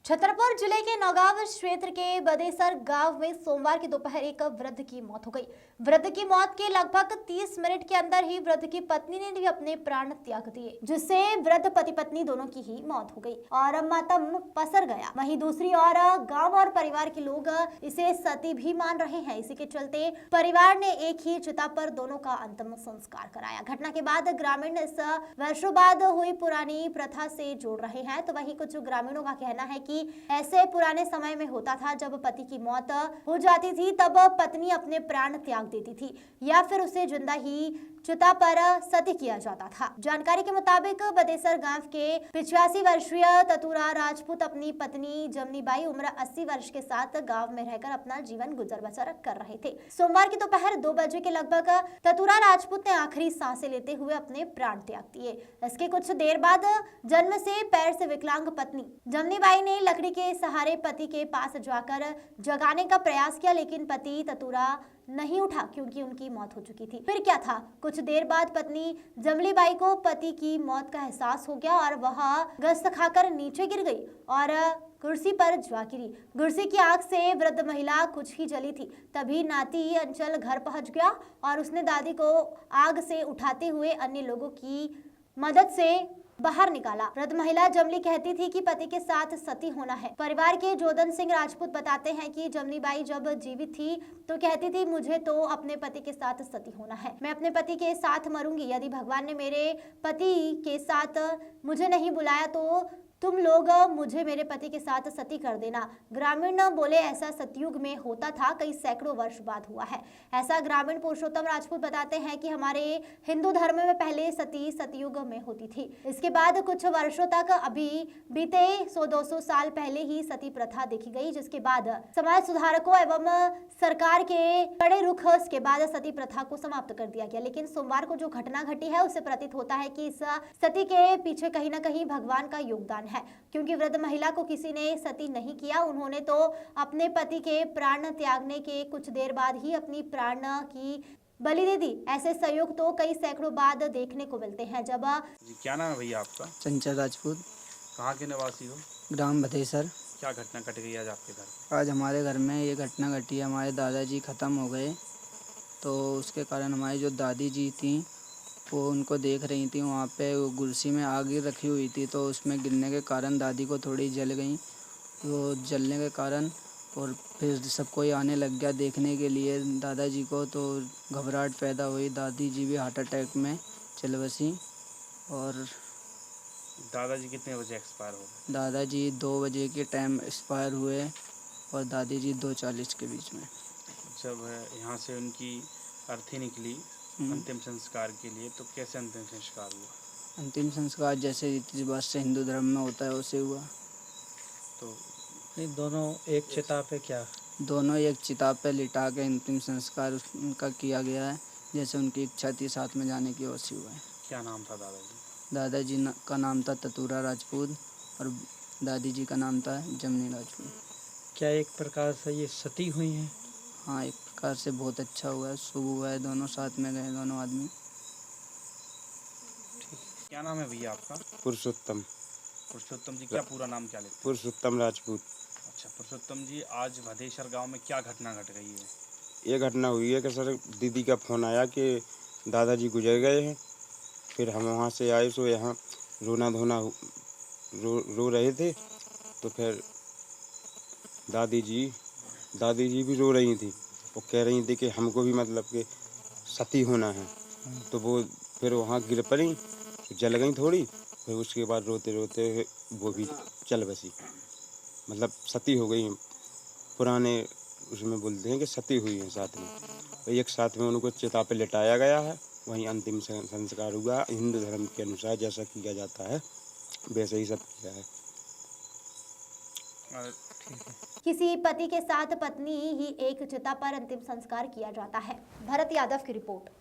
छतरपुर जिले के नौगांव क्षेत्र के बदेसर गांव में सोमवार की दोपहर एक वृद्ध की मौत हो गई। वृद्ध की मौत के लगभग 30 मिनट के अंदर ही वृद्ध की पत्नी ने भी अपने प्राण त्याग दिए, जिससे वृद्ध पति पत्नी दोनों की ही मौत हो गई और मातम पसर गया। वहीं दूसरी ओर गांव और परिवार के लोग इसे सती भी मान रहे हैं। इसी के चलते परिवार ने एक ही चिता पर दोनों का अंतिम संस्कार कराया। घटना के बाद ग्रामीण इस वर्षों बाद हुई पुरानी प्रथा से जोड़ रहे हैं। तो वहीं कुछ ग्रामीणों का कहना है कि ऐसे पुराने समय में होता था, जब पति की मौत हो जाती थी तब पत्नी अपने प्राण त्याग देती थी या फिर उसे जिंदा ही चिता पर सती किया जाता था। जानकारी के मुताबिक बदेसर गांव के 85 वर्षीय ततुरा राजपूत अपनी पत्नी जमनीबाई उम्र 80 वर्ष के साथ गांव में रहकर अपना जीवन गुजर बसर कर रहे थे। सोमवार की दोपहर 2 बजे के लगभग ततुरा राजपूत ने आखिरी सांसें लेते हुए अपने प्राण त्याग दिए। इसके कुछ देर बाद जन्म से पैर से विकलांग पत्नी जमनीबाई ने लकड़ी के सहारे पति के पास जाकर जगाने का प्रयास किया, लेकिन पति ततुरा नहीं उठा क्योंकि उनकी मौत हो चुकी थी। फिर क्या था, कुछ देर बाद पत्नी जमलीबाई को पति की मौत का एहसास हो गया और वह गस्त खाकर नीचे गिर गई और कुर्सी पर जा गिरी। कुर्सी की आग से वृद्ध महिला कुछ ही जली थी। तभी नाती अंचल घर पहुंच गया और उसने दादी को आग से उठाते हुए अन्य लोगों की मदद से बाहर निकाला। वृद्ध महिला जमली कहती थी कि पति के साथ सती होना है। परिवार के जोधन सिंह राजपूत बताते हैं कि जमनीबाई जब जीवित थी तो कहती थी, मुझे तो अपने पति के साथ सती होना है, मैं अपने पति के साथ मरूंगी। यदि भगवान ने मेरे पति के साथ मुझे नहीं बुलाया तो तुम लोग मुझे मेरे पति के साथ सती कर देना। ग्रामीण बोले, ऐसा सतयुग में होता था, कई सैकड़ों वर्ष बाद हुआ है। ऐसा ग्रामीण पुरुषोत्तम राजपूत बताते हैं कि हमारे हिंदू धर्म में पहले सती सतयुग में होती थी। इसके बाद कुछ वर्षों तक अभी बीते 100-200 साल पहले ही सती प्रथा देखी गई, जिसके बाद समाज सुधारकों एवं सरकार के कड़े रुख के बाद सती प्रथा को समाप्त कर दिया गया। लेकिन सोमवार को जो घटना घटी है उससे प्रतीत होता है कि इस सती के पीछे कहीं ना कहीं भगवान का योगदान है, क्योंकि वृद्ध महिला को किसी ने सती नहीं किया। उन्होंने तो अपने पति के प्राण त्यागने के कुछ देर बाद ही अपनी प्राण की बलि दे दी। ऐसे संयोग तो कई सैकड़ों बाद देखने को मिलते हैं। जब क्या नाम है भैया आपका? चंचल राजपूत। कहाँ के निवासी हो? ग्राम बदेसर। क्या घटना घट गई आज आपके घर? आज हमारे घर में ये घटना घटी है। हमारे दादाजी ख़त्म हो गए, तो उसके कारण हमारी जो दादी जी थी वो उनको देख रही थी। वहाँ पे वो कुर्सी में आग रखी हुई थी, तो उसमें गिरने के कारण दादी को थोड़ी जल गई। वो जलने के कारण और फिर सब कोई आने लग गया देखने के लिए दादाजी को, तो घबराहट पैदा हुई। दादी जी भी हार्ट अटैक में चल बसी। और दादाजी कितने बजे एक्सपायर हो गए? दादाजी 2 बजे के टाइम एक्सपायर हुए और दादी जी 2:40 के बीच में। जब यहाँ से उनकी अर्थी निकली अंतिम संस्कार के लिए, तो कैसे अंतिम संस्कार हुआ? अंतिम संस्कार जैसे रीति रिवाज से हिंदू धर्म में होता है वैसे हुआ। तो नहीं, दोनों एक चिता पे क्या? दोनों एक चिता पे लिटा के अंतिम संस्कार उनका किया गया है, जैसे उनकी इच्छा थी साथ में जाने की वैसे हुआ है। क्या नाम था दादाजी? दादाजी का नाम था ततुरा राजपूत और दादी जी का नाम था जमनी राजपूत। क्या एक प्रकार से ये सती हुई हैं? हाँ, एक प्रकार से बहुत अच्छा हुआ है, शुभ हुआ है। दोनों साथ में गए, दोनों आदमी। क्या नाम है भैया आपका? पुरुषोत्तम। पुरुषोत्तम जी, क्या पूरा नाम क्या लिखते हैं? पुरुषोत्तम राजपूत। अच्छा पुरुषोत्तम जी, आज भदेसर गांव में क्या घटना घट गई है? ये घटना हुई है कि सर दीदी का फ़ोन आया कि दादाजी गुजर गए हैं। फिर हम वहाँ से आए तो यहाँ रोना धोना रो रहे थे। तो फिर दादी जी भी रो रही थी। वो कह रही थी कि हमको भी मतलब कि सती होना है। तो वो फिर वहाँ गिर पड़ी, जल गई थोड़ी। फिर उसके बाद रोते रोते वो भी चल बसी, मतलब सती हो गई। पुराने उसमें बोलते हैं कि सती हुई है साथ में। तो एक साथ में उनको चिता पे लिटाया गया है, वहीं अंतिम संस्कार हुआ। हिंदू धर्म के अनुसार जैसा किया जाता है वैसे ही सब किया है। किसी पति के साथ पत्नी ही एक चिता पर अंतिम संस्कार किया जाता है। भरत यादव की रिपोर्ट।